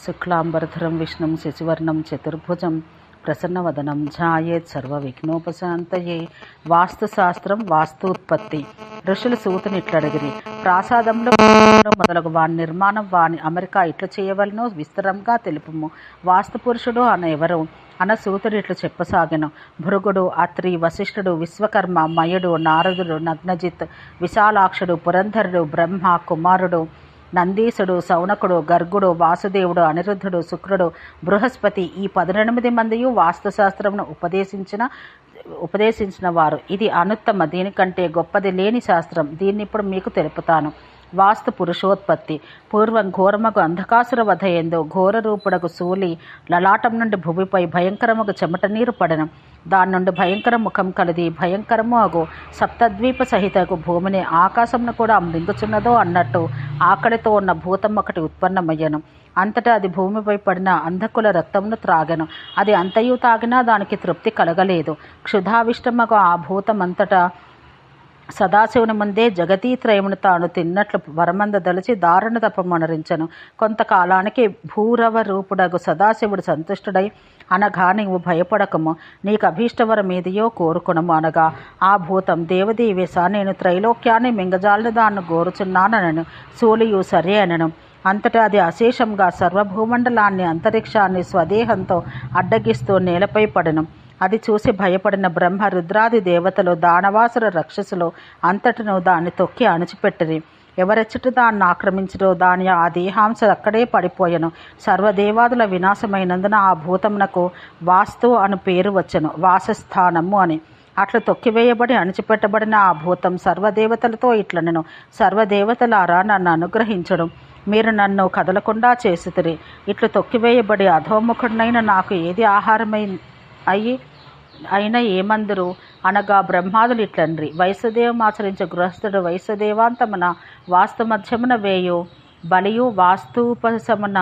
శుక్లాంబరధరం విష్ణుం శశివర్ణం చతుర్భుజం ప్రసన్నవదనం ఝాయేత్ సర్వవిఘ్నోపశాంతయే. వాస్తుశాస్త్రం వాస్తూత్పత్తి. ఋషులు సూతుని ఇట్లడిగిరి, ప్రాసాదంలో మొదలగు వాని నిర్మాణం వాని అమెరికా ఇట్లు చేయవలనో విస్తరంగా తెలుపుము. వాస్తుపురుషుడు అన ఎవరు అన సూతుడు ఇట్లు చెప్పసాగెను. భృగుడు, అత్రి, వశిష్ఠుడు, విశ్వకర్మ, మయుడు, నారదుడు, నగ్నజిత్, విశాలాక్షుడు, పురంధరుడు, బ్రహ్మ కుమారుడు, నందీశుడు, సౌనకుడు, గర్గుడు, వాసుదేవుడు, అనిరుద్ధుడు, శుక్రుడు, బృహస్పతి ఈ 18 మందియు వాస్తుశాస్త్రమును ఉపదేశించిన వారు. ఇది అనుత్తమ, దీనికంటే గొప్పది లేని శాస్త్రం. దీన్నిప్పుడు మీకు తెలుపుతాను. వాస్తు పురుషోత్పత్తి. పూర్వం ఘోరమగు అంధకాసుర వధ ఎందు ఘోర రూపుడకు శూలి లలాటం నుండి భూమిపై భయంకరముగు చెమట నీరు పడెను. దాని నుండి భయంకర ముఖం కలిది భయంకరము అగు సప్తద్వీప సహితకు భూమిని ఆకాశంను కూడా మృంగుచున్నదో అన్నట్టు ఆకలితో ఉన్న భూతం ఒకటి ఉత్పన్నమయ్యను. అంతటా అది భూమిపై పడిన అంధకుల రక్తమును త్రాగెను. అది అంతయు తాగినా దానికి తృప్తి కలగలేదు. క్షుధావిష్టమగు ఆ భూతం అంతటా సదాశివుని ముందే జగతీత్రయమును తాను తిన్నట్లు వరమంద దలిచి దారుణ తపమనరించను. కొంతకాలానికి భూరవ రూపుడగు సదాశివుడు సంతుష్టుడై, అనగా నీవు భయపడకము, నీకు అభీష్టవరం ఏదియో కోరుకునము అనగా ఆ భూతం, దేవదేవేశ, నేను త్రైలోక్యాన్ని మింగజాలని దాన్ని గోరుచున్నానను. శూలియు సరే అనను. అంతటా అది అశేషంగా సర్వభూమండలాన్ని అంతరిక్షాన్ని స్వదేహంతో అడ్డగిస్తూ నేలపై పడెను. అది చూసి భయపడిన బ్రహ్మ, రుద్రాది దేవతలు, దానవాసుల రక్షసులు అంతటను దాన్ని తొక్కి అణిచిపెట్టిరి. ఎవరెచ్చట దాన్ని ఆక్రమించరో దాని ఆ దేహాంశ అక్కడే పడిపోయెను. సర్వదేవాదుల వినాశమైనందున ఆ భూతమునకు వాస్తు అను పేరు వచ్చెను, వాసస్థానము అని. అట్లు తొక్కివేయబడి అణిచిపెట్టబడిన ఆ భూతం సర్వదేవతలతో ఇట్లనెను, సర్వదేవతలారా, నన్ను అనుగ్రహించడం, మీరు నన్ను కదలకుండా చేసితిరి. ఇట్లు తొక్కివేయబడి అధోముఖుడినైన నాకు ఏది ఆహారమై అయినా ఏమందరు అనగా బ్రహ్మాదులు ఇట్లండ్రి. వైశ్వదేవమాచరించే గృహస్థుడు వైశ్వదేవాంతమున వాస్తు మధ్యమున వేయు బలియు వాస్తూపశమున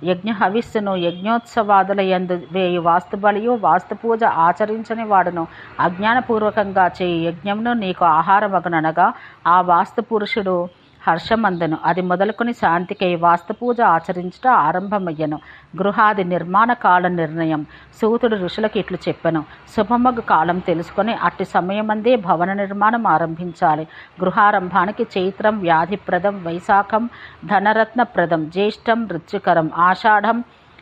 యజ్ఞ హవిస్సును యజ్ఞోత్సవాదుల యందు వేయు వాస్తు బలియు వాస్తు పూజ ఆచరించని వాడును అజ్ఞానపూర్వకంగా చేయు యజ్ఞమును నీకు ఆహారమగుననగా ఆ వాస్తు పురుషుడు హర్షమందను. అది మొదలుకొని శాంతికై వాస్తుపూజ ఆచరించుట ఆరంభమయ్యను. గృహాది నిర్మాణ కాల నిర్ణయం. సూతుడు ఋషులకు ఇట్లు చెప్పెను, శుభమగు కాలం తెలుసుకొని అట్టి సమయమందే భవన నిర్మాణం ఆరంభించాలి. గృహారంభానికి చైత్రం వ్యాధిప్రదం, వైశాఖం ధనరత్నప్రదం, జ్యేష్టం మృత్యుకరం, ఆషాఢం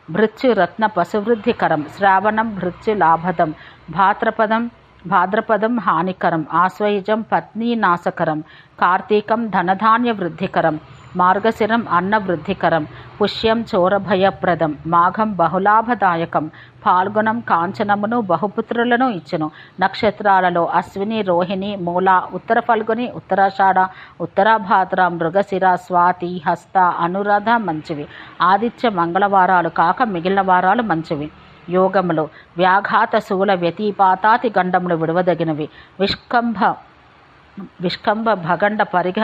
భృత్యురత్న పశువృద్ధికరం, శ్రావణం భృత్యు లాభదం, భాద్రపదం హానికరం, ఆశ్వయుజం పత్నీనాశకరం, కార్తీకం ధనధాన్య వృద్ధికరం, మార్గశిరం అన్న వృద్ధికరం, పుష్యం చోరభయప్రదం, మాఘం బహులాభదాయకం, పాల్గొనం కాంచనమును బహుపుత్రులను ఇచ్చును. నక్షత్రాలలో అశ్విని, రోహిణి, మూల, ఉత్తర ఫల్గుని, ఉత్తరాషాఢ, ఉత్తరాభాద్ర, మృగశిర, స్వాతి, హస్త, అనురాధ మంచివి. ఆదిత్య మంగళవారాలు కాక మిగిలిన వారాలు మంచివి. యోగములు. వ్యాఘాత శూల వ్యతిపాతాతి గండములు విడవదగినవి. విష్కంభ భగండ పరిఘ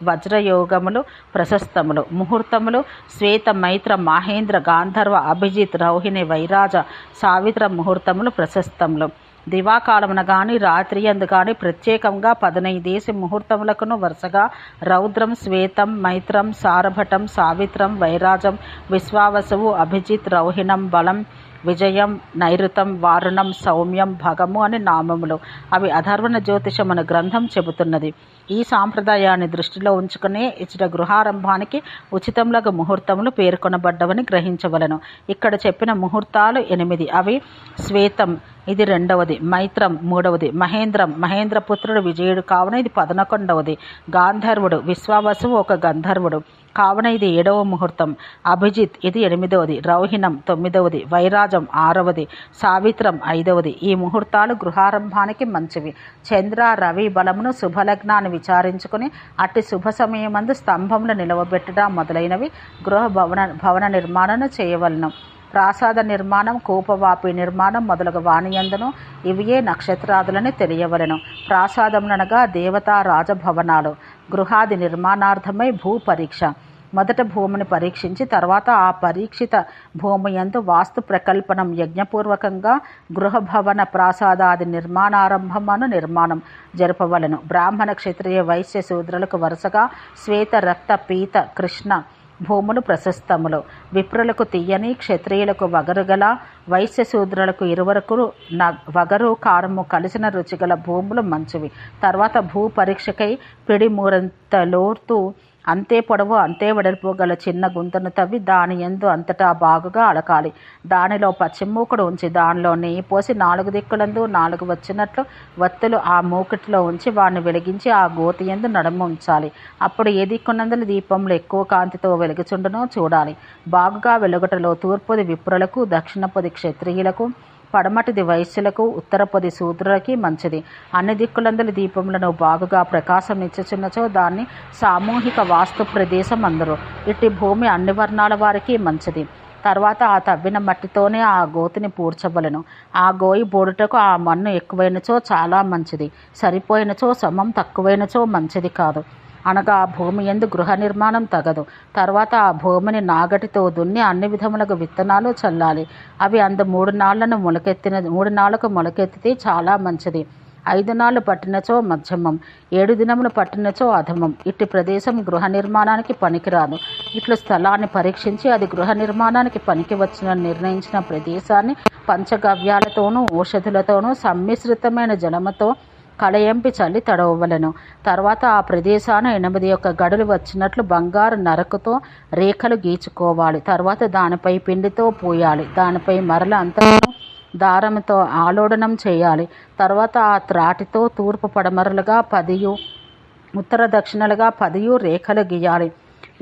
వజ్రయోగములు ప్రశస్తములు. ముహూర్తములు. శ్వేత మైత్ర మాహేంద్ర గాంధర్వ అభిజిత్ రౌహిణి వైరాజ సావిత్ర ముహూర్తములు ప్రశస్తములు. దివాకాలమున గాని రాత్రి అందు గాని ప్రత్యేకంగా 15 ముహూర్తములకును వరుసగా రౌద్రం, శ్వేతం, మైత్రం, సారభటం, సావిత్రం, వైరాజం, విశ్వావసువు, అభిజిత్, రౌహిణం, బలం, విజయం, నైరుతం, వారుణం, సౌమ్యం, భగము అని నామములు. అవి అధర్వణ జ్యోతిషం అనే గ్రంథం చెబుతున్నది. ఈ సాంప్రదాయాన్ని దృష్టిలో ఉంచుకునే ఇచ్చట గృహారంభానికి ఉచితములకు ముహూర్తములు పేర్కొనబడ్డవని గ్రహించవలను. ఇక్కడ చెప్పిన ముహూర్తాలు 8. అవి శ్వేతం, ఇది 2వది, మైత్రం 3వది, మహేంద్రపుత్రుడు విజయుడు కావున ఇది 11వది, గాంధర్వుడు విశ్వావసువు ఒక గంధర్వుడు కావున ఇది 7వ ముహూర్తం, అభిజిత్ ఇది 8వది, రౌహిణం 9వది, వైరాజం 6వది, సావిత్రం 5వది. ఈ ముహూర్తాలు గృహారంభానికి మంచివి. చంద్ర రవి బలమును శుభలగ్నాన్ని విచారించుకుని అట్టి శుభ సమయమందు స్తంభములు నిలవబెట్టడం మొదలైనవి గృహ భవన నిర్మాణం చేయవలను. ప్రాసాద నిర్మాణం, కోపవాపి నిర్మాణం మొదలగు వాణియందును ఇవియే నక్షత్రాదులని తెలియవలెను. ప్రాసాదములనగా దేవతా రాజభవనాలు. గృహాది నిర్మాణార్థమై భూ పరీక్ష. మొదట భూమిని పరీక్షించి తర్వాత ఆ పరీక్షిత భూమి యందు వాస్తు ప్రకల్పనం యజ్ఞపూర్వకంగా గృహభవన ప్రాసాదాది నిర్మాణారంభమను నిర్మాణం జరపవలను. బ్రాహ్మణ క్షత్రియ వైశ్య శూద్రులకు వరుసగా శ్వేత రక్త పీత కృష్ణ భూములు ప్రశస్తములు. విప్రులకు తియ్యని, క్షత్రియులకు వగరుగల, వైశ్య శూద్రులకు ఇరువరకు వగరు కారము కలిసిన రుచిగల భూములు మంచివి. తర్వాత భూ పరీక్షకై పిడి మూరంత లోతు, అంతే పొడవు అంతే వెడల్పు గల చిన్న గుంతను తవ్వి దాని యందు అంతటా బాగుగా అలకాలి. దానిలో పచ్చిమూకుడు ఉంచి దానిలో నెయ్యి పోసి 4 దిక్కులందు 4 వచ్చినట్లు వత్తులు ఆ మూకుటిలో ఉంచి వాడిని వెలిగించి ఆ గోతి యందు నడుము ఉంచాలి. అప్పుడు ఏ దిక్కునందులు దీపములు ఎక్కువ కాంతితో వెలుగుచుండునో చూడాలి. బాగుగా వెలుగుటలో తూర్పుది విప్రులకు, దక్షిణపుది క్షత్రియులకు, పడమటిది వైశ్యులకు, ఉత్తరపది శూద్రులకి మంచిది. అన్ని దిక్కులందలి దీపములను బాగుగా ప్రకాశం ఇచ్చుచున్నచో దాన్ని సామూహిక వాస్తు ప్రదేశం అందరు. ఇట్టి భూమి అన్ని వర్ణాల వారికి మంచిది. తర్వాత ఆ తవ్విన మట్టితోనే ఆ గోతిని పూడ్చవలను. ఆ గోయి బోడుటకు ఆ మన్ను ఎక్కువైనచో చాలా మంచిది, సరిపోయినచో సమం, తక్కువైనచో మంచిది కాదు. అనగా ఆ భూమి యందు గృహ నిర్మాణం తగదు. తర్వాత ఆ భూమిని నాగటితో దున్ని అన్ని విధములకు విత్తనాలు చల్లాలి. అవి 3 నాళ్లకు మొలకెత్తితే చాలా మంచిది. 5 నాళ్లు పట్టినచో మధ్యమం, 7 దినములు పట్టినచో అధమం. ఇట్టి ప్రదేశం గృహ నిర్మాణానికి పనికిరాదు. ఇట్లు స్థలాన్ని పరీక్షించి అది గృహ నిర్మాణానికి పనికి వచ్చిన నిర్ణయించిన ప్రదేశాన్ని పంచగవ్యాలతోనూ ఔషధులతోనూ సమ్మిశ్రితమైన జలముతో కళయంపి చల్లి తడవవలను. తర్వాత ఆ ప్రదేశాన 81 గడులు వచ్చినట్లు బంగారు నరకుతో రేఖలు గీచుకోవాలి. తర్వాత దానిపై పిండితో పూయాలి. దానిపై మరల అంతను దారముతో ఆలోడనం చేయాలి. తర్వాత ఆ త్రాటితో తూర్పు పడమరలుగా 10, ఉత్తర దక్షిణలుగా 10 రేఖలు గీయాలి.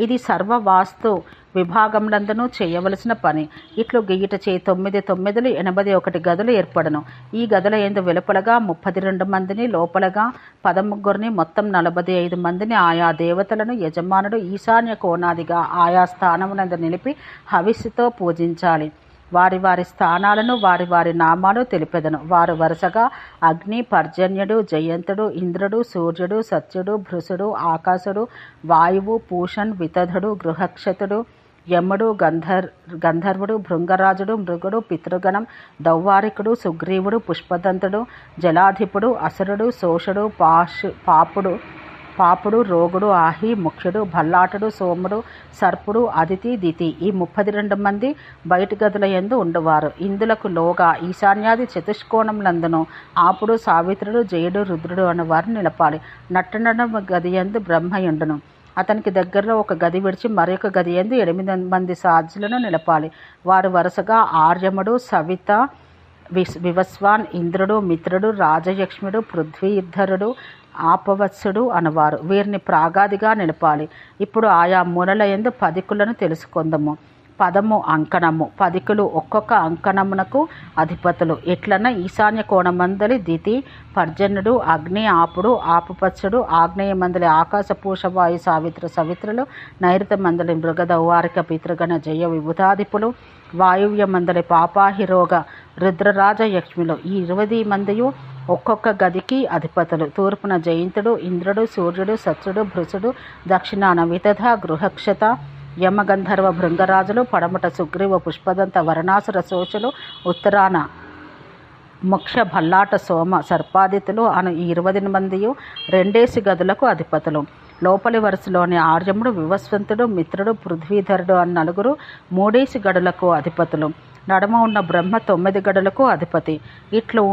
ఇది సర్వ వాస్తు విభాగములందునూ చేయవలసిన పని. ఇట్లు గీయుటచే 9 81 గదులు ఏర్పడను. ఈ గదుల యందు వెలుపలగా 32 మందిని, లోపలగా 13, మొత్తం 45 మందిని ఆయా దేవతలను యజమానుడు ఈశాన్య కోణాదిగా ఆయా స్థానమునందు నిలిపి హవిస్సుతో పూజించాలి. వారి వారి స్థానాలను వారి వారి నామాలు తెలిపెదను. వారు వరుసగా అగ్ని, పర్జన్యుడు, జయంతుడు, ఇంద్రుడు, సూర్యుడు, సత్యుడు, భృసుడు, ఆకాశుడు, వాయువు, పూషన్, వితధుడు, గృహక్షతుడు, యముడు, గంధర్వుడు, భృంగరాజుడు, మృగుడు, పితృగణం, దౌవారికుడు, సుగ్రీవుడు, పుష్పదంతుడు, జలాధిపుడు, అసురుడు, శోషుడు, పాపుడు, రోగుడు, ఆహి, ముఖ్యుడు, భల్లాటుడు, సోముడు, సర్పుడు, అదితి, దితి ఈ 32 మంది బయటి గదుల యందు ఉండువారు. ఇందులకు లోగా ఈశాన్యాది చతుష్కోణములందును ఆపుడు, సావిత్రుడు, జయుడు, రుద్రుడు అను వారిని నిలపాలి. నట్టనడం గది యందు బ్రహ్మయుండును. అతనికి దగ్గరలో ఒక గది విడిచి మరొక గది యందు 8 మంది సాధ్యులను నిలపాలి. వారు వరుసగా ఆర్యముడు, సవిత, వివస్వాన్, ఇంద్రుడు, మిత్రుడు, రాజయక్ష్ముడు, పృథ్వీధరుడు, ఆపవత్సుడు అనువారు. వీరిని ప్రాగాదిగా నిలపాలి. ఇప్పుడు ఆయా మూలల యందు పదికులను తెలుసుకొందము. పదము అంకణము. పదికులు ఒక్కొక్క అంకణమునకు అధిపతులు. ఎట్లన ఈశాన్య కోణమందలి దితి, పర్జన్యుడు, అగ్ని, ఆపుడు, ఆపుపత్సుడు, ఆగ్నేయ మందలి ఆకాశ, పూషవాయు, సవిత్రులు, నైరుత మందలి మృగదౌవారిక, పితృగణ, జయ, విభుతాధిపులు, వాయువ్య మందలి పాపాహిరోగ, రుద్రరాజ, యక్ష్మిలు ఈ 20 మందియు ఒక్కొక్క గదికి అధిపతులు. తూర్పున జయంతుడు, ఇంద్రుడు, సూర్యుడు, సత్యుడు, భృసుడు, దక్షిణాన వితధ, గృహక్షత, యమగంధర్వ, భృంగరాజులు, పడమట సుగ్రీవ, పుష్పదంత, వరణాసుర, శోషులు, ఉత్తరాన మోక్ష, భల్లాట, సోమ, సర్పాదితులు అను ఈ 20 మందియు 2 గదులకు అధిపతులు. లోపలి వరుసలోని ఆర్యముడు, వివస్వంతుడు, మిత్రుడు, పృథ్వీధరుడు అను 4 3 గడులకు అధిపతులు. నడుమ ఉన్న బ్రహ్మ 9 గడులకు అధిపతి. ఇట్లు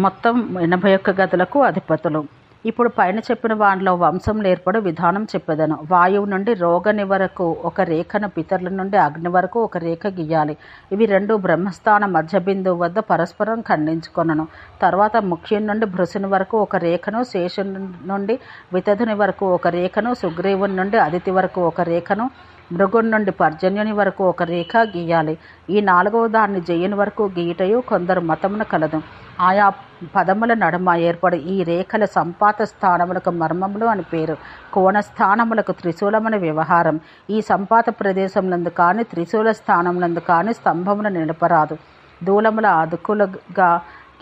మొత్తం 81 గదులకు అధిపతులు. ఇప్పుడు పైన చెప్పిన వానిలో వంశం ఏర్పడు విధానం చెప్పేదను. వాయువు నుండి రోగని వరకు ఒక రేఖను, పితరుల నుండి అగ్ని వరకు ఒక రేఖ గీయాలి. ఇవి 2 బ్రహ్మస్థాన మధ్య బిందువు వద్ద పరస్పరం ఖండించుకొనను. తర్వాత ముఖ్యం నుండి భృసుని వరకు ఒక రేఖను, శేషుని నుండి వితధుని వరకు ఒక రేఖను, సుగ్రీవుని నుండి అదితి వరకు ఒక రేఖను, మృగుని నుండి పర్జన్యుని వరకు ఒక రేఖ గీయాలి. ఈ 4వ దాన్ని జయుని వరకు గీయటయు కొందరు మతమున కలదు. ఆయా పదముల నడుమ ఏర్పడి ఈ రేఖల సంపాత స్థానములకు మర్మములు అని పేరు. కోణ స్థానములకు త్రిశూలమని వ్యవహారం. ఈ సంపాత ప్రదేశములందు కాని, త్రిశూల స్థానములందు కాని స్తంభమును నిలపరాదు. దూలముల అదుకులుగా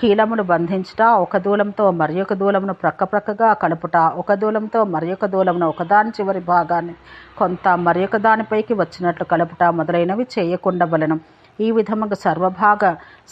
కీలమును బంధించుట, ఒక దూలంతో మరియొక దూలమును ప్రక్కగా కలుపుట, ఒక దూలంతో మరియొక దూలమును ఒకదాని చివరి భాగాన్ని కొంత మరియొక దానిపైకి వచ్చినట్లు కలుపుట మొదలైనవి చేయకుండవలెను. ఈ విధముగా సర్వభాగ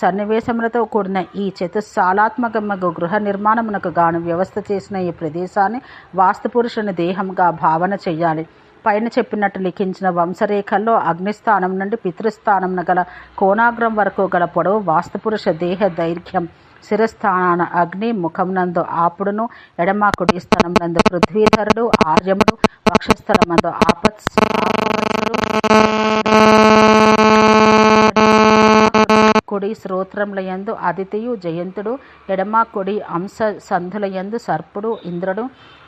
సన్నివేశములతో కూడిన ఈ చతుస్సాలాత్మకమగు గృహ నిర్మాణమునకు గాను వ్యవస్థ చేసిన ఈ ప్రదేశాన్ని వాస్తుపురుషుని దేహంగా భావన చెయ్యాలి. పైన చెప్పినట్టు లిఖించిన వంశరేఖల్లో అగ్నిస్థానం నుండి పితృస్థానం గల కోణాగ్రం వరకు గల పొడవు వాస్తుపురుష దేహ దైర్ఘ్యం శిరస్థానాన అగ్ని ముఖం నందు ఆపుడును ఎడమ కుడి స్థలం నందు పృథ్వీధరుడు ఆర్యముడు వక్షస్థలమందు కుడి శ్రోత్రములయందు అదితియు జయంతుడు ఎడమ కుడి అంశ సంధులయందు సర్పుడు ఇంద్రుడు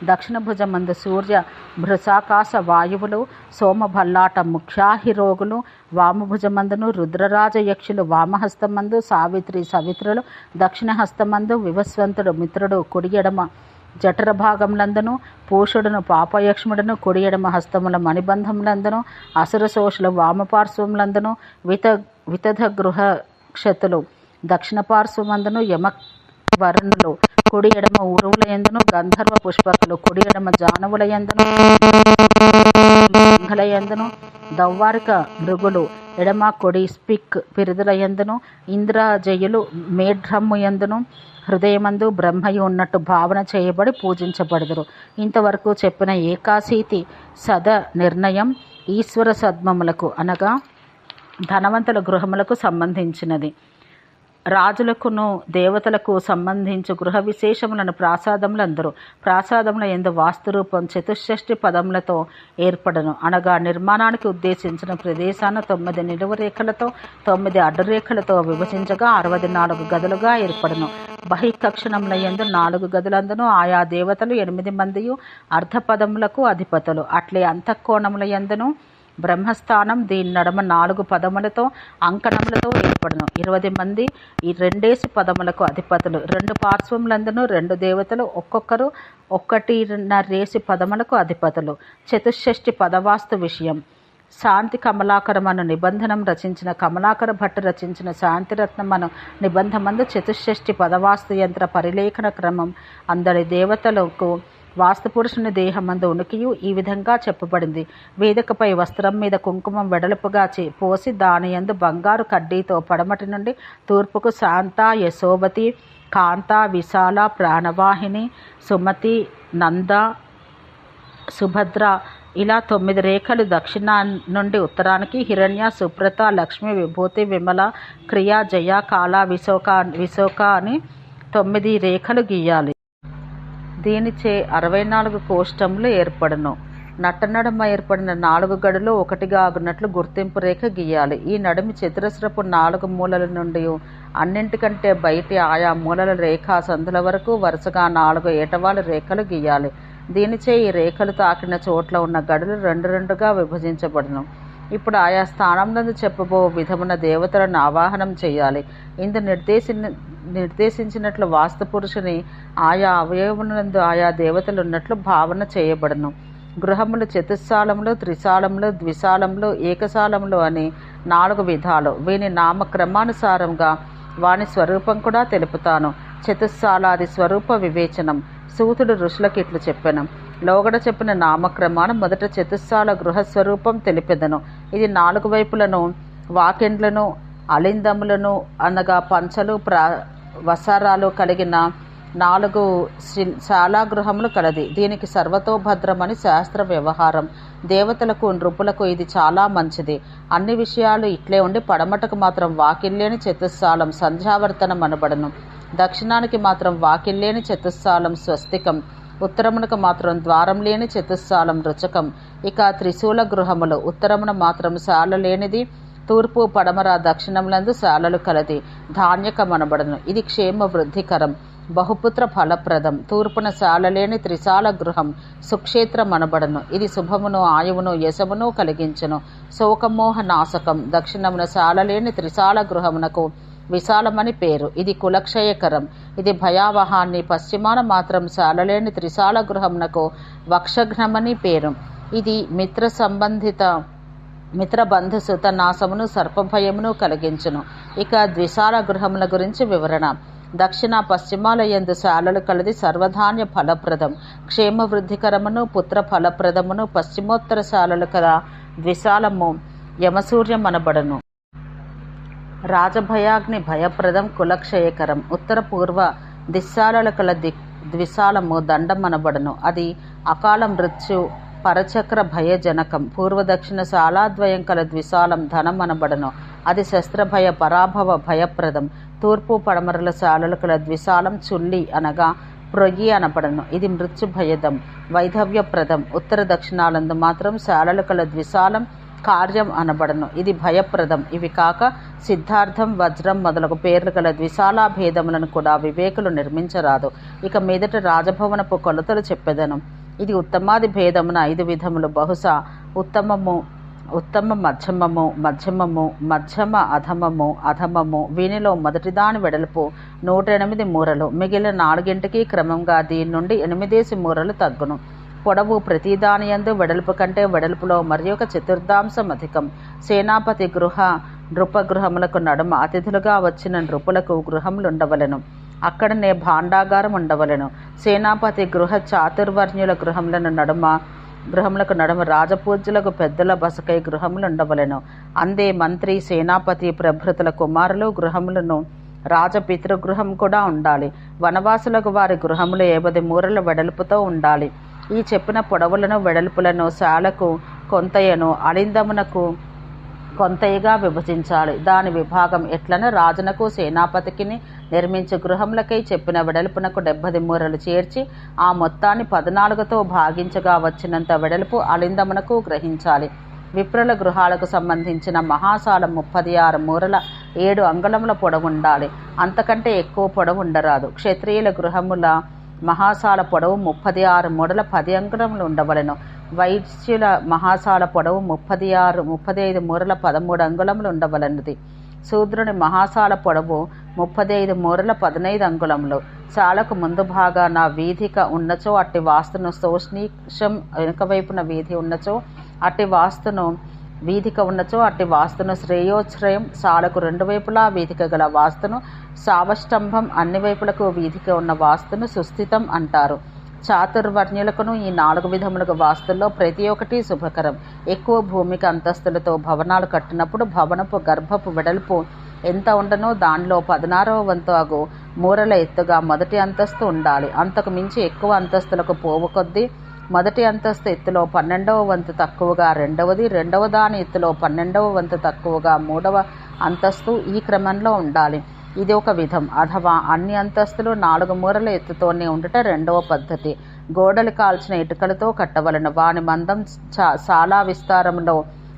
దక్షిణ భుజమందు సూర్య భృసాకాశ వాయువులు సోమభల్లాట ముఖ్యాహిరోగులు వామభుజమందును రుద్రరాజయక్షులు వామహస్తమందు సావిత్రి సవిత్రులు దక్షిణ హస్తమందు వివస్వంతుడు మిత్రుడు కుడి ఎడమ జఠర భాగములందును పూషుడును పాపయక్ష్ముడును కుడి ఎడమ హస్తముల మణిబంధములందును అసురశోషులు వామపార్శ్వములందును వితధ గృహ క్షతులు దక్షిణ పార్శ్వమందును యమవరుణులు కుడి ఎడమ ఊరువుల యందును గంధర్వ పుష్పకులు కుడి ఎడమ జానవుల యందును యందును దౌవారిక మృగులు ఎడమ కొడి స్పిక్ పిరుదుల యందును ఇంద్రజయులు మేఢ్రమ్ము యందును హృదయమందు బ్రహ్మయు ఉన్నట్టు భావన చేయబడి పూజించబడుదురు. ఇంతవరకు చెప్పిన ఏకాశీతి సద నిర్ణయం ఈశ్వర సద్మములకు అనగా ధనవంతుల గృహములకు సంబంధించినది. రాజులకును దేవతలకు సంబంధించి గృహ విశేషములను ప్రాసాదములందరూ ప్రాసాదముల యందు వాస్తురూపం చతుషష్ఠి పదములతో ఏర్పడను. అనగా నిర్మాణానికి ఉద్దేశించిన ప్రదేశాన్ని 9 నిలువు రేఖలతో 9 అడ్డు రేఖలతో విభజించగా 64 గదులుగా ఏర్పడను. బహికక్షణముల యందు 4 గదులందును ఆయా దేవతలు 8 మందియు అర్ధపదములకు అధిపతులు. అట్లే అంతఃకోణముల యందును బ్రహ్మస్థానం దీని నడమ 4 పదములతో అంకణములతో ఏర్పడను. 20 మంది ఈ 2 పదములకు అధిపతులు. 2 పార్శ్వములందును 2 దేవతలు ఒక్కొక్కరు 1.5 పదములకు అధిపతులు. చతుషష్ఠి పదవాస్తు విషయం. శాంతి కమలాకరమను నిబంధనం రచించిన కమలాకర భట్టు రచించిన శాంతిరత్నమను నిబంధమందు చతుషష్ఠి పదవాస్తు యంత్ర పరిలేఖన క్రమం అందరి దేవతలకు వాస్తుపురుషుని దేహమందు ఉనికియు ఈ విధంగా చెప్పబడింది. వేదికపై వస్త్రం మీద కుంకుమం వెడల్పుగా పోసి దాని యందు బంగారు కడ్డీతో పడమటి నుండి తూర్పుకు శాంత, యశోవతి, కాంత, విశాల, ప్రాణవాహిని, సుమతి, నంద, సుభద్ర ఇలా 9 రేఖలు దక్షిణ నుండి ఉత్తరానికి హిరణ్య, సుప్రత, లక్ష్మి, విభూతి, విమల, క్రియ, జయ, కాల, విశోక అని 9 రేఖలు గీయాలి. దీనిచే 64 కోష్టములు ఏర్పడను. నట్టనడమ ఏర్పడిన 4 గడులు ఒకటిగా ఆగునట్లు గుర్తింపు రేఖ గీయాలి. ఈ నడిమి చతురస్రపు 4 మూలల నుండి అన్నింటికంటే బయటి ఆయా మూలల రేఖా సందుల వరకు వరుసగా 4 ఏటవాలు రేఖలు గీయాలి. దీనిచే ఈ రేఖలు తాకిన చోట్ల ఉన్న గడులు 2 విభజించబడును. ఇప్పుడు ఆయా స్థానంలో చెప్పబో విధమున దేవతలను ఆవాహనం చేయాలి. ఇందు నిర్దేశించినట్లు వాస్తు పురుషుని ఆయా అవయవములందు ఆయా దేవతలు ఉన్నట్లు భావన చేయబడును. గృహములు చతుస్సాలములు, త్రిశాలములు, ద్విశాలములు, ఏకశాలములు అని 4 విధాలు. వీని నామక్రమానుసారంగా వాని స్వరూపం కూడా తెలుపుతాను. చతుస్సాలాది స్వరూప వివేచనం. సూతుడు ఋషులకు ఇట్లు చెప్పెను. లోగడ చెప్పిన నామక్రమాన మొదట చతుస్సాల గృహస్వరూపం తెలిపెదను. ఇది 4 వైపులను వాకెండ్లను, అలిందములను అనగా పంచలు, వసారాలు కలిగిన 4 శాలాగృహములు కలది. దీనికి సర్వతోభద్రమని శాస్త్ర వ్యవహారం. దేవతలకు నృపులకు ఇది చాలా మంచిది. అన్ని విషయాలు ఇట్లే ఉండి పడమటకు మాత్రం వాకిల్లేని చతుస్సాలం సంధ్యావర్తనం అనబడను. దక్షిణానికి మాత్రం వాకిల్లేని చతుస్సాలం స్వస్తికం, ఉత్తరమునకు మాత్రం ద్వారం లేని చతుస్సాలం రుచకం. ఇక త్రిశూల గృహములు. ఉత్తరమున మాత్రం శాల లేనిది, తూర్పు, పడమర, దక్షిణములందు శాలలు కలది. ధాన్యకమనబడను. ఇది క్షేమ వృద్ధికరం, బహుపుత్ర ఫలప్రదం. తూర్పున శాలలేని త్రిశాల గృహం సుక్షేత్రం అనబడను. ఇది శుభమును, ఆయువును, యశమును కలిగించును. శోకమోహ నాశకం. దక్షిణమున శాలలేని త్రిశాల గృహమునకు విశాలమని పేరు. ఇది కులక్షయకరం. ఇది భయావహాన్ని. పశ్చిమాన మాత్రం శాలలేని త్రిశాల గృహమునకు వక్షఘ్నమని పేరు. ఇది మిత్రబంధుసుత నాశమును, సర్పభయమును కలిగించును. ఇక ద్విశాల గృహముల గురించి వివరణ. దక్షిణ పశ్చిమాల యందు శాలలు కలది సర్వధాన్య ఫలప్రదం, క్షేమ వృద్ధికరమును, పుత్ర ఫలప్రదమును. పశ్చిమోత్తర శాలలు కల ద్విశాలము యమసూర్యం అనబడను. రాజభయాగ్ని భయప్రదం, కులక్షయకరం. ఉత్తర పూర్వ దిశాలల కల ద్విశాలము దండం అనబడను. అది అకాల మృత్యు పరచక్ర భయజనకం. పూర్వదక్షిణ శాలాద్వయం కల ద్విశాలం ధనం అనబడను. అది శస్త్రభయ పరాభవ భయప్రదం. తూర్పు పడమరల శాలలు కల ద్విశాలం చుల్లి అనగా ప్రొయ్యి అనబడను. ఇది మృత్యుభయదం వైధవ్యప్రదం. ఉత్తర దక్షిణాలందు మాత్రం శాలలు కల ద్విశాలం కార్యం అనబడను. ఇది భయప్రదం. ఇవి కాక సిద్ధార్థం వజ్రం మొదలగు పేర్లు గల ద్విశాలా భేదములను కూడా వివేకులు నిర్మించరాదు. ఇక మీదట రాజభవనపు కొలతలు చెప్పెదను. ఇది ఉత్తమాది భేదమున 5 విధములు. బహుశా ఉత్తమ మధ్యమము, మధ్యమము, మధ్యమ అధమము, అధమము. వీనిలో మొదటిదాని వెడల్పు 108 మూరలు. మిగిలిన 4ంటికి క్రమంగా దీని నుండి 8 మూరలు తగ్గును. పొడవు ప్రతిదానియందు వెడల్పు కంటే వెడల్పులో మరి ఒక చతుర్థాంశం అధికం. సేనాపతి నృపగృహములకు నడుమ అతిథులుగా వచ్చిన నృపులకు గృహములుండవలెను. అక్కడనే భాండాగారం ఉండవలెను. సేనాపతి గృహ చాతుర్వర్ణ్యుల గృహములకు నడుమ రాజపూజ్యులకు పెద్దల బసకై గృహములుండవలెను. అందే మంత్రి, సేనాపతి ప్రభృతుల కుమారులు గృహములను రాజపితృగృహం కూడా ఉండాలి. వనవాసులకు వారి గృహములు 50 మూరల వెడల్పుతో ఉండాలి. ఈ చెప్పిన పొడవులను వెడల్పులను శాలకు కొంతయను అలిందమునకు కొంతయగా విభజించాలి. దాని విభాగం ఎట్లన రాజునకు సేనాపతికిని నిర్మించు గృహములకై చెప్పిన వెడల్పునకు 70 మూరలు చేర్చి ఆ మొత్తాన్ని 14తో భాగించగా వచ్చినంత వెడల్పు అలిందమునకు గ్రహించాలి. విప్రుల గృహాలకు సంబంధించిన మహాశాల 36 మూరల 7 అంగుళముల పొడవు ఉండాలి. అంతకంటే ఎక్కువ పొడవు ఉండరాదు. క్షత్రియుల గృహముల మహాశాల పొడవు 36 మూరల 10 అంగుళములు ఉండవలెను. వైశ్యుల మహాశాల పొడవు 35 మూరల 13 అంగుళములు ఉండవలెనుది. శూద్రుని మహాశాల పొడవు 35 మూరల 15 అంగుళములు. శాలకు ముందు భాగాన వీధిక ఉన్నచో అట్టి వాస్తును శోష్ణీక్షం, వెనుక వైపున వీధి ఉన్నచో అట్టి వాస్తును వీధిక ఉన్నచో అట్టి వాస్తును శ్రేయోశ్రయం, శాలకు 2 వైపులా వీధిక గల వాస్తును సావష్టంభం, అన్ని వైపులకు వీధిక ఉన్న వాస్తును సుస్థితం అంటారు. చాతుర్వర్ణ్యులకును ఈ 4 విధములుగా వాస్తుల్లో ప్రతి ఒక్కటి శుభకరం. ఎక్కువ భూమికి అంతస్తులతో భవనాలు కట్టినప్పుడు భవనపు గర్భపు వెడల్పు ఎంత ఉండనో దానిలో 16వ వంతు అగు మూరల ఎత్తుగా మొదటి అంతస్తు ఉండాలి. అంతకు మించి ఎక్కువ అంతస్తులకు పోవు కొద్దీ మొదటి అంతస్తు ఎత్తులో 12వ వంతు తక్కువగా రెండవది, రెండవ దాని ఎత్తులో 12వ వంతు తక్కువగా 3వ అంతస్తు ఈ క్రమంలో ఉండాలి. ఇది ఒక విధం. అథవా అన్ని అంతస్తులు 4 మూరల ఎత్తుతోనే ఉండుట 2వ పద్ధతి. గోడలు కాల్చిన ఇటుకలతో కట్టవలను. వాని మందం చాలా విస్తారంలో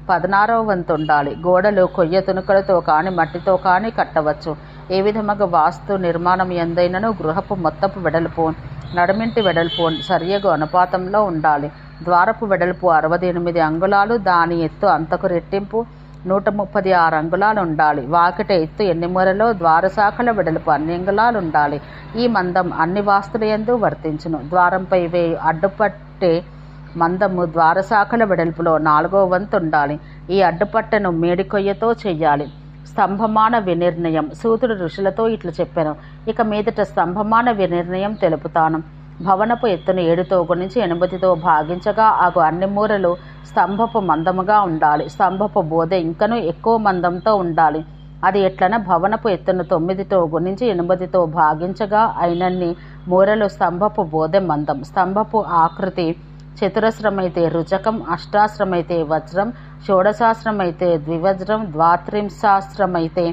16వ వంతు ఉండాలి. గోడలు కొయ్య తునుకలతో కాని మట్టితో కాని కట్టవచ్చు. ఏ విధముగా వాస్తు నిర్మాణం ఎందైనను గృహపు మొత్తపు వెడల్పు నడుమింటి వెడల్పు సరియగు అనుపాతంలో ఉండాలి. ద్వారపు వెడల్పు 68 అంగుళాలు, దాని ఎత్తు అంతకు రెట్టింపు 136 అంగుళాలు ఉండాలి. వాకిట ఎత్తు 8 మూరలో, ద్వారశాఖల వెడల్పు 2 అంగుళాలు ఉండాలి. ఈ మందం అన్ని వాస్తులయందు వర్తించును. ద్వారంపై అడ్డుపట్టే మందము ద్వారశాఖల వెడల్పులో 4వ వంతు ఉండాలి. ఈ అడ్డుపట్టను మేడికొయ్యతో చెయ్యాలి. స్తంభమాన వినిర్ణయం. సూతుడు ఋషులతో ఇట్లు చెప్పాను. ఇక మీదట స్తంభమాన వినిర్ణయం తెలుపుతాను. భవనపు ఎత్తును 7తో గుణించి 8తో భాగించగా ఆగు అన్ని మూరలు స్తంభపు మందముగా ఉండాలి. స్తంభపు బోధ ఇంకనూ ఎక్కువ మందంతో ఉండాలి. అది ఎట్లన భవనపు ఎత్తును 9తో గుణించి 8తో భాగించగా అయినన్ని మూరలు స్తంభపు బోధె మందం. స్తంభపు ఆకృతి చతురస్రమైతే రుజకం, అష్టాశ్రమైతే వజ్రం, షోడశాశ్రమైతే ద్వివజ్రం, ద్వాత్రింశాశ్రమైతే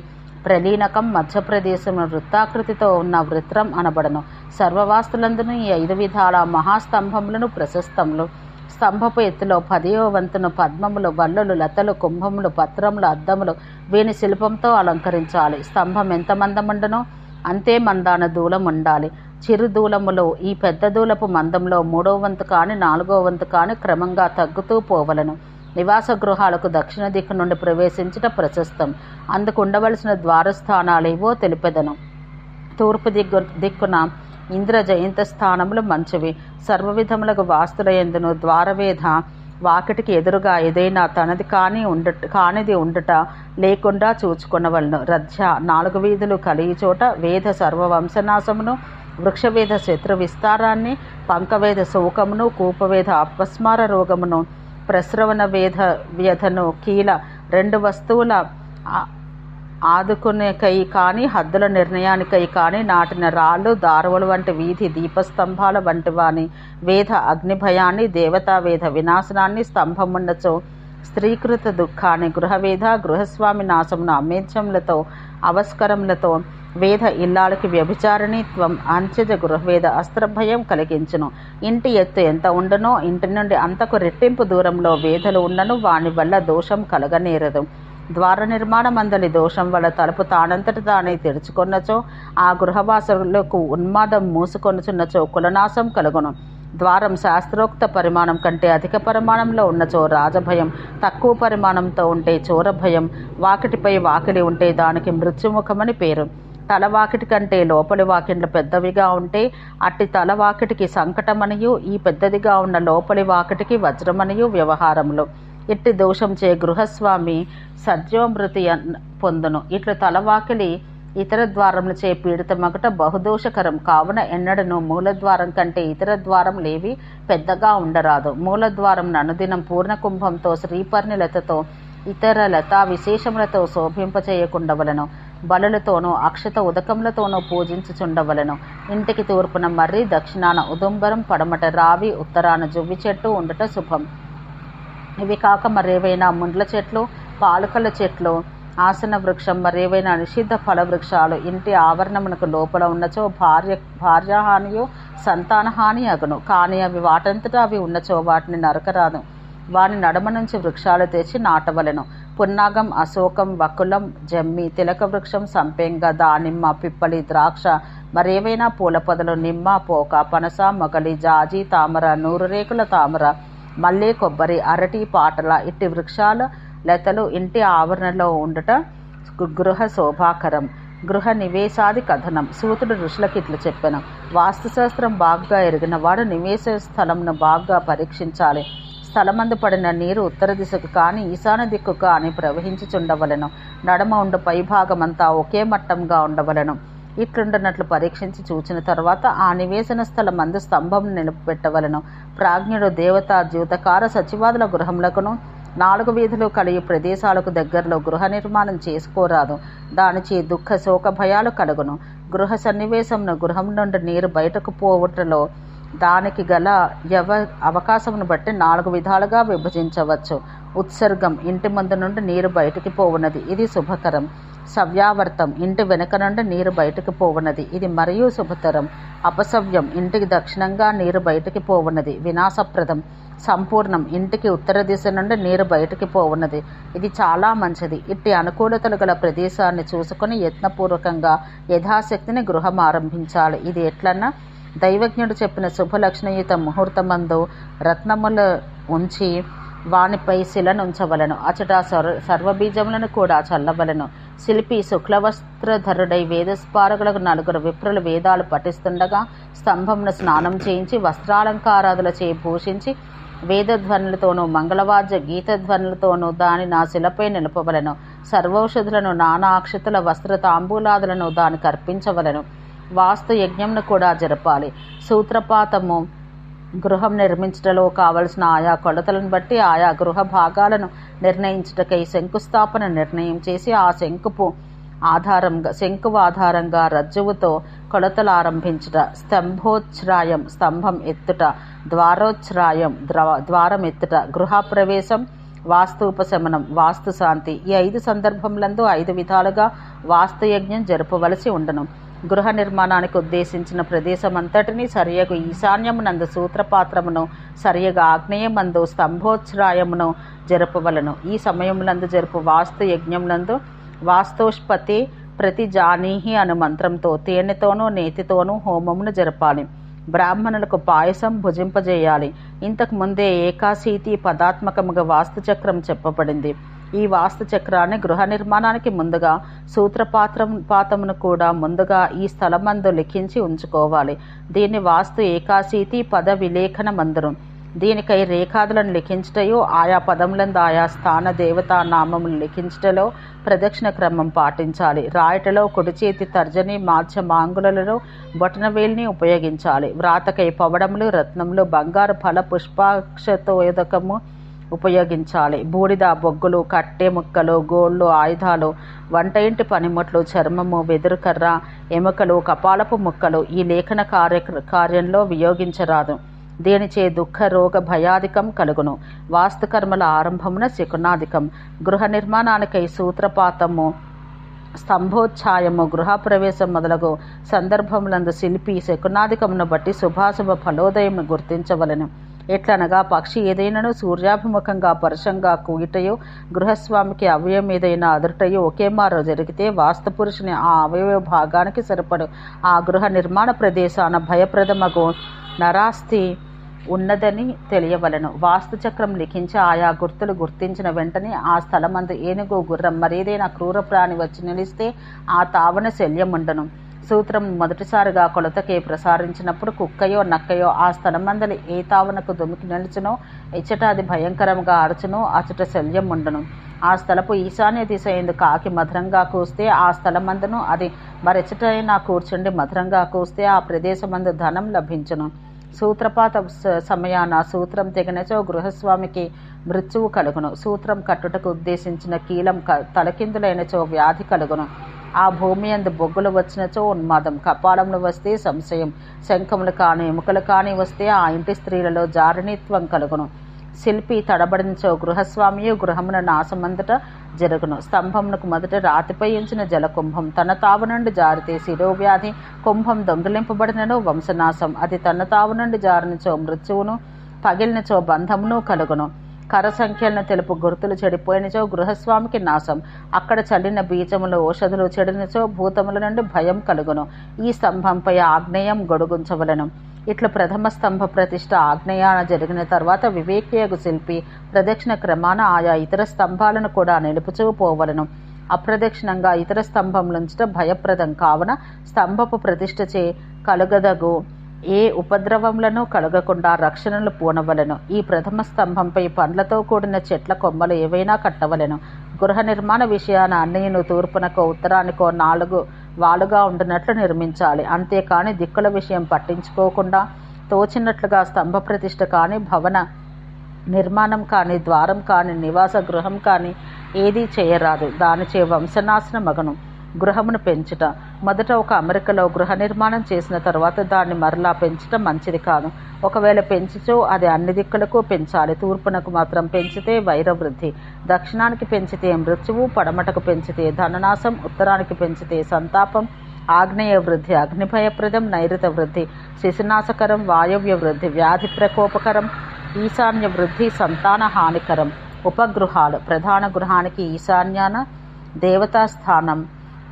ప్రలీనకం, మధ్యప్రదేశంలో వృత్తాకృతితో ఉన్న వృత్రం అనబడను. సర్వవాస్తులందును ఈ 5 విధాల మహాస్తంభములను ప్రశస్తములు. స్తంభపు ఎత్తులో 10వ వంతును పద్మములు, వల్లులు, లతలు, కుంభములు, పత్రములు, అద్దములు వీని శిల్పంతో అలంకరించాలి. స్తంభం ఎంత మందముండనో అంతే మందాన దూలం ఉండాలి. చిరు దూలములో ఈ పెద్ద దూలపు మందంలో 3వ వంతు కాని 4వ వంతు కాని క్రమంగా తగ్గుతూ పోవలను. నివాస గృహాలకు దక్షిణ దిక్కు నుండి ప్రవేశించుట ప్రశస్తం. అందుకు ఉండవలసిన ద్వారస్థానాలేవో తెలిపెదను. తూర్పు దిక్కున ఇంద్ర జయంత స్థానములు మంచివి. సర్వవిధములకు వాస్తులయందును ద్వారవేధ వాకిటికి ఎదురుగా ఏదైనా తనది కానిది ఉండుట లేకుండా చూచుకొనవలను. రథ్య 4 వీధులు కలిగి చోట వేద సర్వవంశనాశమును, వృక్షవేద శత్రు విస్తారాన్ని, పంకవేద శోకమును, కూపవేద అపస్మార రోగమును, ప్రస్రవణ వ్యధను, కీల 2 వస్తువుల ఆదుకునేకై కానీ హద్దుల నిర్ణయానికై కానీ నాటిన రాళ్ళు దారువులు వంటి వీధి దీపస్తంభాల వంటి వాని వేద అగ్నిభయాన్ని దేవతా వేద వినాశనాన్ని స్తంభమున్నచో స్త్రీకృత దుఃఖాన్ని గృహవేద గృహస్వామి నాశమును అమేధ్యములతో అవస్కరములతో వేద ఇల్లాలకి వ్యభిచారిణిత్వం అంచెజ గృహవేద అస్త్రభయం కలిగించును. ఇంటి ఎత్తు ఎంత ఉండనో ఇంటి నుండి అంతకు రెట్టింపు దూరంలో వేదలు ఉండను, వాని వల్ల దోషం కలగనేరదు. ద్వార నిర్మాణమందలి దోషం వల్ల తలుపు తానంతటి తానే తెరుచుకొన్నచో ఆ గృహవాసులకు ఉన్మాదం మూసుకొనుచున్నచో కులనాశం కలుగును. ద్వారం శాస్త్రోక్త పరిమాణం కంటే అధిక పరిమాణంలో ఉన్నచో రాజభయం, తక్కువ పరిమాణంతో ఉంటే చోరభయం, వాకిటిపై వాకిలి ఉంటే దానికి మృత్యుముఖమని పేరు. తలవాకిటి కంటే లోపలి వాకిండ్లు పెద్దవిగా ఉంటే అట్టి తలవాకిటికి సంకటమనియు, ఈ పెద్దదిగా ఉన్న లోపలి వాకిటికి వజ్రమనియు వ్యవహారములు. ఇట్టి దోషంచే గృహస్వామి సద్యోమృతి పొందును. ఇట్లు తలవాకిలి ఇతర ద్వారములచే పీడితమగట బహుదోషకరం కావున ఎన్నడను మూలద్వారం కంటే ఇతర ద్వారములేవి పెద్దగా ఉండరాదు. మూలద్వారం అనుదినం పూర్ణకుంభంతో శ్రీపర్ణిలతతో ఇతర లతా విశేషములతో శోభింపచేయకుండవలను. బలులతోనూ అక్షత ఉదకములతోనూ పూజించుచుండవలను. ఇంటికి తూర్పున మర్రి, దక్షిణాన ఉదుంబరం, పడమట రావి, ఉత్తరాన జువ్వి చెట్టు ఉండుట శుభం. ఇవి కాక మరేవైనా ముండ్ల చెట్లు, పాలుకల చెట్లు, ఆసన వృక్షం, మరేవైనా నిషిద్ధ ఫల వృక్షాలు ఇంటి ఆవరణమునకు లోపల ఉన్నచో భార్యాహానియో సంతానహాని అగును. కానీ అవి వాటంతటా అవి ఉన్నచో వాటిని నరకరాదు. వాని నడమ నుంచి వృక్షాలు తెచ్చి నాటవలెను. పున్నాగం, అశోకం, వకులం, జమ్మి, తిలక వృక్షం, సంపెంగ, దానిమ్మ, పిప్పలి, ద్రాక్ష, మరేవైనా పూల పొదలు, నిమ్మ, పోక, పనస, మొగలి, జాజి, తామర, నూరురేకుల తామర, మల్లె, కొబ్బరి, అరటి, పాటల ఇట్టి వృక్షాల లతలు ఇంటి ఆవరణలో ఉండుట గృహ శోభాకరం. గృహ నివేశాది కథనం. సూతుడు ఋషులకి ఇట్లు చెప్పెను. వాస్తుశాస్త్రం బాగా ఎరిగిన వాడు నివేశ స్థలంను బాగా పరీక్షించాలి. స్థలమందు పడిన నీరు ఉత్తర దిశకు కానీ ఈశాన్య దిక్కు కానీ ప్రవహించుచుండవలెను. నడమ ఉండు పైభాగమంతా ఒకే మట్టంగా ఉండవలెను. ఇట్లుండనట్లు పరీక్షించి చూచిన తర్వాత ఆ నివేశన స్థలమందు స్తంభం నిలుపుపెట్టవలను. ప్రాజ్ఞుడు దేవతా ద్యూతకార సచివాదుల గృహములకును 4 వీధులు కలిగి ప్రదేశాలకు దగ్గరలో గృహ నిర్మాణం చేసుకోరాదు. దానిచే దుఃఖ శోక భయాలు కలుగును. గృహ సన్నివేశంను గృహం నుండి నీరు బయటకు పోవుటలో దానికి గల అవకాశమును బట్టి 4 విధాలుగా విభజించవచ్చు. ఉత్సర్గం, ఇంటి ముందు నుండి నీరు బయటికి పోవున్నది, ఇది శుభకరం. సవ్యావర్తం, ఇంటి వెనుక నుండి నీరు బయటికి పోవున్నది, ఇది మరియు శుభతరం. అపసవ్యం, ఇంటికి దక్షిణంగా నీరు బయటికి పోవున్నది, వినాశప్రదం. సంపూర్ణం, ఇంటికి ఉత్తర దిశ నుండి నీరు బయటికి పోవున్నది, ఇది చాలా మంచిది. ఇట్టి అనుకూలతలు గల ప్రదేశాన్ని చూసుకొని యత్నపూర్వకంగా యథాశక్తిని గృహం ఆరంభించాలి. ఇది ఎట్లన్నా దైవజ్ఞుడు చెప్పిన శుభలక్షణయుత ముహూర్తమందు రత్నములు ఉంచి వానిపై శిలనుంచవలను. అచట సర్వబీజములను కూడా చల్లవలను. శిల్పి శుక్లవస్త్రధరుడై వేదస్పారకులకు 4 విప్రులు వేదాలు పఠిస్తుండగా స్తంభంను స్నానం చేయించి వస్త్రాలంకారాదులచే భూషించి వేదధ్వనులతోనూ మంగళవాద్య గీతధ్వనులతోనూ దాని నా శిలపై నిలపవలను. సర్వౌషధులను, నానా అక్షతుల వస్త్ర తాంబూలాదులను దానికి అర్పించవలను. వాస్తు యజ్ఞంను కూడా జరపాలి. సూత్రపాతము, గృహం నిర్మించటలో కావలసిన ఆయా కొలతలను బట్టి ఆయా గృహ భాగాలను నిర్ణయించుటకై శంకుస్థాపన నిర్ణయం చేసి ఆ శంకువు ఆధారంగా రజ్జువుతో కొలతలు ఆరంభించుట. స్తంభోచ్ఛ్రాయం, స్తంభం ఎత్తుట. ద్వారోచ్ఛ్రాయం, ద్వారం ఎత్తుట. గృహప్రవేశం, వాస్తూపశమనం, వాస్తు శాంతి. ఈ 5 సందర్భములందు 5 విధాలుగా వాస్తుయజ్ఞం జరపవలసి ఉండను. గృహ నిర్మాణానికి ఉద్దేశించిన ప్రదేశమంతటిని సరియగు ఈశాన్యమునందు సూత్రపాత్రమును, సరియగా ఆగ్నేయమందు స్తంభోచ్ఛ్రాయమును జరపవలను. ఈ సమయములందు జరుపు వాస్తు యజ్ఞమునందు వాస్తోష్పతి ప్రతి జానీహి అను మంత్రంతో తేనెతోనూ నేతితోనూ హోమమును జరపాలి. బ్రాహ్మణులకు పాయసం భుజింపజేయాలి. ఇంతకు ముందే ఏకాశీతి పదాత్మకముగా వాస్తుచక్రం చెప్పబడింది. ఈ వాస్తు చక్రాన్ని గృహ నిర్మాణానికి ముందుగా సూత్రపాతమును కూడా ముందుగా ఈ స్థలమందు లిఖించి ఉంచుకోవాలి. దీన్ని వాస్తు ఏకాశీతి పద విలేఖన మందిరం. దీనికై రేఖాదులను లిఖించుటయో ఆయా పదములందు ఆయా స్థాన దేవతా నామములు లిఖించుటలో ప్రదక్షిణ క్రమం పాటించాలి. రాయటలో కుడి చేతి తర్జని మాధ్య మాంగులలో బొటనవేలిని ఉపయోగించాలి. వ్రాతకై పవడములు, రత్నములు, బంగారు ఫల పుష్పాక్షతోదకము, ఉపయోగించాలి. బూడిద, బొగ్గులు, కట్టె ముక్కలు, గోళ్ళు, ఆయుధాలు, వంట ఇంటి పనిముట్లు, చర్మము, వెదురుకర్ర, ఎముకలు, కపాలపు ముక్కలు ఈ లేఖన కార్యంలో వియోగించరాదు. దేనిచే దుఃఖ రోగ భయాధికం కలుగును. వాస్తుకర్మల ఆరంభమున శకునాధికం. గృహ నిర్మాణానికై సూత్రపాతము, స్తంభోచ్ఛాయము, గృహప్రవేశం మొదలగు సందర్భములందు శిల్పి శకునాధికమును బట్టి శుభాశుభ ఫలోదయమును గుర్తించవలెను. ఎట్లనగా పక్షి ఏదైనాను సూర్యాభిముఖంగా పరుషంగా కూయుటయో గృహస్వామికి అవయవం ఏదైనా అదుటయో ఒకే మారు జరిగితే వాస్తుపురుషుని ఆ అవయవ భాగానికి సరిపడు ఆ గృహ నిర్మాణ ప్రదేశాన భయప్రదమగు నరాస్తి ఉన్నదని తెలియవలను. వాస్తుచక్రం లిఖించి ఆయా గుర్తులు గుర్తించిన వెంటనే ఆ స్థలమందు ఏనుగు, గుర్రం మరేదైనా క్రూర ప్రాణి వచ్చి నిలిస్తే ఆ తావన శల్యముండను. సూత్రం మొదటిసారిగా కొలతకే ప్రసారించినప్పుడు కుక్కయో నక్కయో ఆ స్థలమందలి ఏ తావనకు దుమికి నిలుచునో ఇచ్చట అది భయంకరంగా అరచునో అచట శల్యముండను. ఆ స్థలపు ఈశాన్య దిశ ఎందు కాకి మధురంగా కూస్తే ఆ స్థలమందును, అది మరెచ్చటైనా కూర్చుండి మధురంగా కూస్తే ఆ ప్రదేశమందు ధనం లభించును. సూత్రపాత సమయాన సూత్రం తెగినచో గృహస్వామికి మృత్యువు కలుగును. సూత్రం కట్టుటకు ఉద్దేశించిన కీలం తలకిందులైనచో వ్యాధి కలుగును. ఆ భూమి అందు బొగ్గులు వచ్చినచో ఉన్మాదం, కపాలములు వస్తే సంశయం, శంఖములు కాని ఎముకలు కాని వస్తే ఆ ఇంటి స్త్రీలలో జారణీత్వం కలుగును. శిల్పి తడబడినచో గృహస్వామియు గృహమున నాశమందుట జరుగును. స్తంభమునకు మొదట రాతిపై ఉంచిన జలకుంభం తన తావు నుండి జారితే శిరోవ్యాధి, కుంభం దొంగిలింపబడినను వంశనాశం, అది తన తావు నుండి జారినచో మృత్యువును, పగిలినచో బంధమును కలుగును. కర సంఖ్యలను తెలుపు గుర్తులు చెడిపోయినచో గృహస్వామికి నాశం, అక్కడ చల్లిన బీజములు ఔషధులు చెడినచో భూతముల నుండి భయం కలుగును. ఈ స్తంభంపై ఆగ్నేయం గొడుగుంచవలను. ఇట్లా ప్రథమ స్తంభ ప్రతిష్ఠ ఆగ్నేయాన జరిగిన తర్వాత వివేకియగు శిల్పి ప్రదక్షిణ క్రమాన ఆయా ఇతర స్తంభాలను కూడా నిలుపుచూ పోవలను. అప్రదక్షిణంగా ఇతర స్తంభములుంచట భయప్రదం కావున స్తంభపు ప్రతిష్ఠచే కలుగదగు ఏ ఉపద్రవములను కలగకుండా రక్షణలు పూనవలెను. ఈ ప్రథమ స్తంభంపై పండ్లతో కూడిన చెట్ల కొమ్మలు ఏవైనా కట్టవలెను. గృహ నిర్మాణ విషయాన అన్నయ్యను తూర్పునకో ఉత్తరానికో 4 వాలుగా ఉండినట్లు నిర్మించాలి. అంతేకాని దిక్కుల విషయం పట్టించుకోకుండా తోచినట్లుగా స్తంభ ప్రతిష్ఠ కానీ, భవన నిర్మాణం కానీ, ద్వారం కానీ, నివాస గృహం కానీ ఏదీ చేయరాదు. దానిచే వంశనాశన మగను. గృహమును పెంచుట మొదట ఒక అమెరికలో గృహ నిర్మాణం చేసిన తర్వాత దాన్ని మరలా పెంచటం మంచిది కాదు. ఒకవేళ పెంచుచో అది అన్ని దిక్కులకు పెంచాలి. తూర్పునకు మాత్రం పెంచితే వైరవృద్ధి, దక్షిణానికి పెంచితే మృత్యువు, పడమటకు పెంచితే ధననాశం, ఉత్తరానికి పెంచితే సంతాపం, ఆగ్నేయ వృద్ధి అగ్నిభయప్రదం, నైరుత వృద్ధి శిశునాశకరం, వాయవ్య వృద్ధి వ్యాధి ప్రకోపకరం, ఈశాన్య వృద్ధి సంతాన హానికరం. ఉపగృహాలు ప్రధాన గృహానికి ఈశాన్యాన దేవతాస్థానం,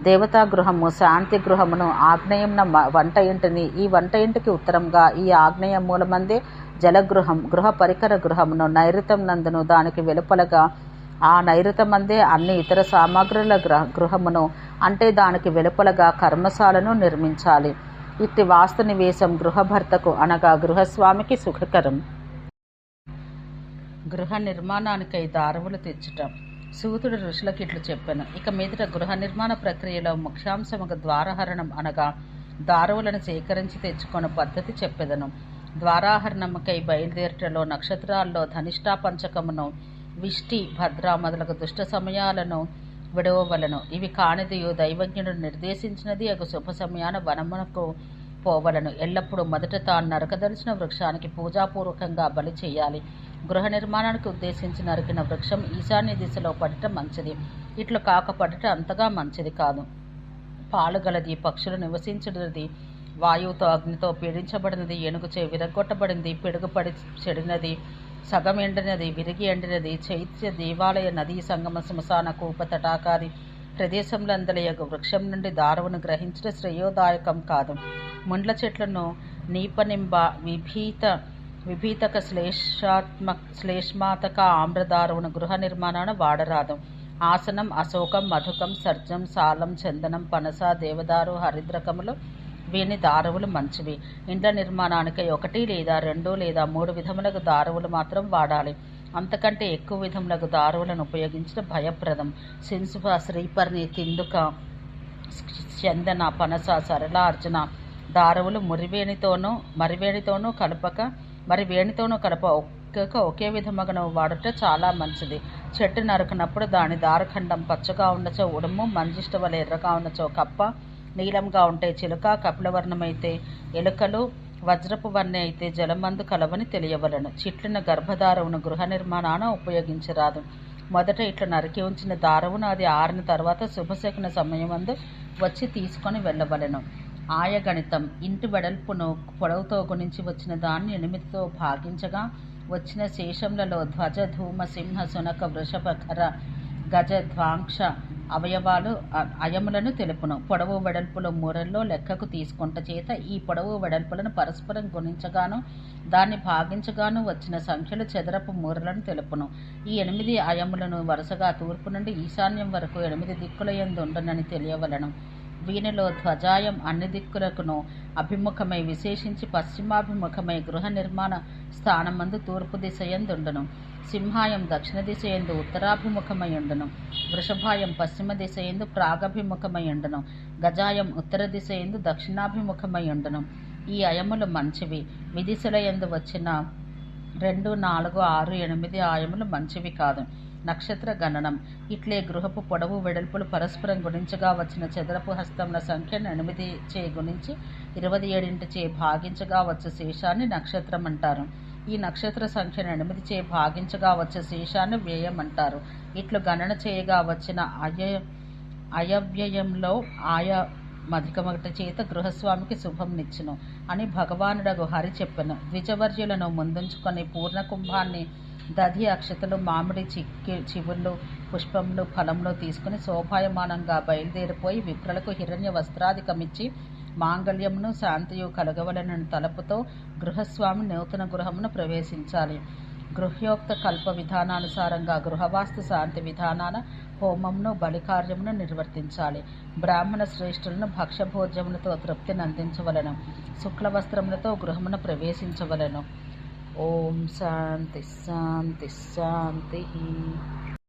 దేవతా గృహము, శాంతి గృహమును, ఆగ్నేయంన వంట ఇంటిని, ఈ వంట ఇంటికి ఉత్తరంగా ఈ ఆగ్నేయ మూలమందే జలగృహం, గృహ పరికర గృహమును, నైరుతం నందును దానికి వెలుపలగా ఆ నైరుతమందే అన్ని ఇతర సామాగ్రుల గృహమును, అంటే దానికి వెలుపలగా కర్మశాలను నిర్మించాలి. ఇట్టి వాస్తు నివేశం గృహభర్తకు అనగా గృహస్వామికి సుఖకరం. గృహ నిర్మాణానికై దారువులు తెచ్చుట. సూతుడు ఋషులకు ఇట్లు చెప్పాను. ఇక మీదట గృహ నిర్మాణ ప్రక్రియలో ముఖ్యాంశముగా ద్వారహరణం అనగా దారువులను సేకరించి తెచ్చుకున్న పద్ధతి చెప్పెదను. ద్వారాహరణముకై బయలుదేరటలో నక్షత్రాల్లో ధనిష్టా పంచకమును, విష్టి, భద్ర మొదలగు దుష్ట సమయాలను విడవవలను. ఇవి కానిదియు దైవజ్ఞుడు నిర్దేశించినది అగు శుభ సమయాన వనమునకు పోవలను. ఎల్లప్పుడూ మొదట తాను నరకదలిచిన వృక్షానికి పూజాపూర్వకంగా బలి చేయాలి. గృహ నిర్మాణానికి ఉద్దేశించి నరికిన వృక్షం ఈశాన్య దిశలో పడటం మంచిది. ఇట్లు కాక పడటం అంతగా మంచిది కాదు. పాలుగలది, పక్షులు నివసించినది, వాయువుతో అగ్నితో పీడించబడినది, ఏనుగుచే విరగొట్టబడింది, పిడుగుపడి చెడినది, సగం ఎండినది, విరిగి ఎండినది, చైత్య దేవాలయ నదీ సంగమ శ్మశాన కూప తటాకాది ప్రదేశంలందలయగు వృక్షం నుండి దారువును గ్రహించడం శ్రేయోదాయకం కాదు. ముండ్ల చెట్లను నీపనింబ, విభీతక శ్లేష్మాతక ఆమ్రదారువును గృహ నిర్మాణాన వాడరాదు. ఆసనం, అశోకం, మధుకం, సర్జం, సాలం, చందనం, పనస, దేవదారు, హరిద్రకములు వీని దారువులు మంచివి. ఇండ్ల నిర్మాణానికి 1 లేదా 2 లేదా 3 విధములకు దారువులు మాత్రం వాడాలి. అంతకంటే ఎక్కువ విధములకు దారువులను ఉపయోగించడం భయప్రదం. శింసుభ, శ్రీపర్ణి, తిందుక, చందన, పనస, సరళ, అర్జున దారువులు మరివేణితోనూ కలప ఒక్క నరుకక ఒకే విధముగా వాడుట చాలా మంచిది. చెట్టు నరుకునప్పుడు దాని దారఖండం పచ్చగా ఉన్నచో ఉడుము, మంజిష్ట వలె ఎర్రగా ఉన్నచో కప్ప, నీలంగా ఉంటే చిలుక, కపిలవర్ణమైతే ఎలుకలు, వజ్రపు వన్నె అయితే జలమందు కలవని తెలియవలను. చిట్లిన గర్భధారవును గృహ నిర్మాణాన ఉపయోగించరాదు. మొదట ఇట్లా నరికి ఉంచిన దారవును అది ఆరిన తర్వాత శుభశకున సమయమందు వచ్చి తీసుకొని వెళ్ళవలెను. ఆయగణితం ఇంటి వెడల్పును పొడవుతో గుణించి వచ్చిన దాన్ని 8తో భాగించగా వచ్చిన శేషములలో ధ్వజ, ధూమ, సింహ, శునక, వృషభ, ఖర, గజ, ధ్వాంక్ష అయములను తెలుపును. పొడవు వెడల్పుల మూరల్లో లెక్కకు తీసుకొంట చేత ఈ పొడవు వెడల్పులను పరస్పరం గుణించగాను దాన్ని భాగించగాను వచ్చిన సంఖ్యలు చదరపు మూరలను తెలుపును. ఈ 8 అయములను వరుసగా తూర్పు నుండి ఈశాన్యం వరకు 8 దిక్కుల యందు ఉండునని తెలియవలను. వీనిలో ధ్వజాయం అన్ని దిక్కులకును అభిముఖమై విశేషించి పశ్చిమాభిముఖమై గృహ నిర్మాణ స్థానమందు తూర్పు దిశయందుండును. సింహాయం దక్షిణ దిశయందు ఉత్తరాభిముఖమై ఉండును. వృషభాయం పశ్చిమ దిశయందు ప్రాగభిముఖమై ఉండును. గజాయం ఉత్తర దిశయందు దక్షిణాభిముఖమై ఉండును. ఈ అయములు మంచివి. విదిశల యందు వచ్చిన 2, 4, 6, 8 ఆయములు మంచివి కాదు. నక్షత్ర గణనం ఇట్లే గృహపు పొడవు వెడల్పులు పరస్పరం గుణించగా వచ్చిన చదరపు హస్తముల సంఖ్యను 8 చే గుణించి 27 చే భాగించగా వచ్చే శేషాన్ని నక్షత్రం అంటారు. ఈ నక్షత్ర సంఖ్యను 8 చే భాగించగా వచ్చే శేషాన్ని వ్యయం అంటారు. ఇట్లు గణన చేయగా వచ్చిన అయవ్యయంలో మధికమట చేత గృహస్వామికి శుభం నిచ్చును అని భగవానుడగు హరి చెప్పెను. ద్విజవర్యులను ముందుంచుకొని పూర్ణ కుంభాన్ని దధి, అక్షతలు, మామిడి చివుళ్ళు, పుష్పములు, ఫలములు తీసుకుని శోభాయమానంగా బయలుదేరిపోయి విప్రలకు హిరణ్య వస్త్రాధికమిచ్చి మాంగళ్యమును శాంతియు కలగవలనని తలపుతో గృహస్వామి నూతన గృహమును ప్రవేశించాలి. గృహ్యోక్త కల్ప విధానానుసారంగా గృహవాస్తు శాంతి విధానాన హోమమును బలికార్యమును నిర్వర్తించాలి. బ్రాహ్మణ శ్రేష్ఠులను భక్ష్యభోజ్యములతో తృప్తిని అందించవలను. శుక్ల వస్త్రములతో గృహమును ప్రవేశించవలను. ఓం శాంతి శాంతి శాంతి.